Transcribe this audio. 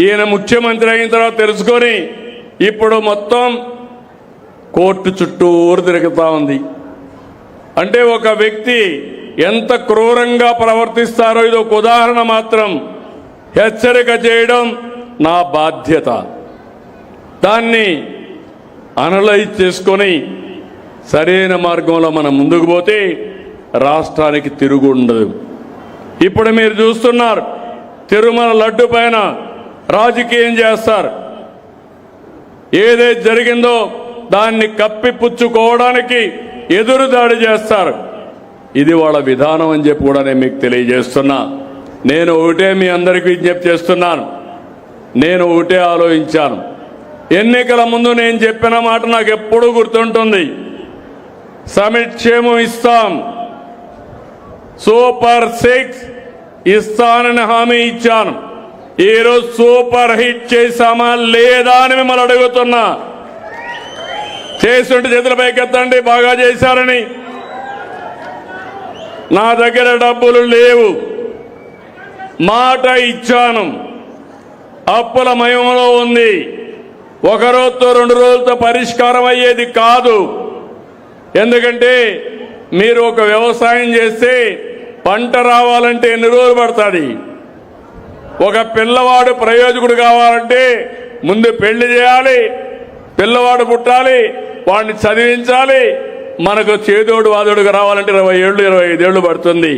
ఈయన ముఖ్యమంత్రి అయిన తర్వాత తెలుసుకొని ఇప్పుడు మొత్తం కోర్టు చుట్టూరు తిరుగుతా ఉంది. అంటే ఒక వ్యక్తి ఎంత క్రూరంగా ప్రవర్తిస్తారో ఇది ఒక ఉదాహరణ మాత్రం. హెచ్చరిక చేయడం నా బాధ్యత. దాన్ని అనలైజ్ చేసుకొని సరైన మార్గంలో మనం ముందుకు పోతే రాష్ట్రానికి తిరుగు ఉండదు. ఇప్పుడు మీరు చూస్తున్నారు, తిరుమల లడ్డు పైన రాజకీయం చేస్తారు. ఏదైతే జరిగిందో దాన్ని కప్పిపుచ్చుకోవడానికి ఎదురుదాడి చేస్తారు. ఇది వాళ్ళ విధానం అని చెప్పి కూడా నేను మీకు తెలియజేస్తున్నా. నేను ఒకటే మీ అందరికీ విజ్ఞప్తి చేస్తున్నాను. నేను ఒకటే ఆలోచించాను. ఎన్నికల ముందు నేను చెప్పిన మాట నాకు ఎప్పుడూ గుర్తుంటుంది. సంక్షేమం ఇస్తాం, సూపర్ 6 ఇస్తానని హామీ ఇచ్చాను. ఈరోజు సూపర్ హిట్ చేశామా లేదా అని మిమ్మల్ని అడుగుతున్నా. చేస్తుంటే చేతుల పైకెత్తండి బాగా చేశారని. నా దగ్గర డబ్బులు లేవు, మాట ఇచ్చాను. అప్పుల మయంలో ఉంది. ఒక రోజుతో 2 రోజులతో పరిష్కారం అయ్యేది కాదు. ఎందుకంటే మీరు ఒక వ్యవసాయం చేస్తే పంట రావాలంటే ఎన్ని రోజులు పడుతుంది? ఒక పిల్లవాడు ప్రయోజకుడు కావాలంటే ముందు పెళ్లి చేయాలి, పిల్లవాడు పుట్టాలి, వాడిని చదివించాలి. మనకు చేదోడు వాదోడుగా రావాలంటే 20 ఏళ్ళు 25 ఏళ్ళు పడుతుంది.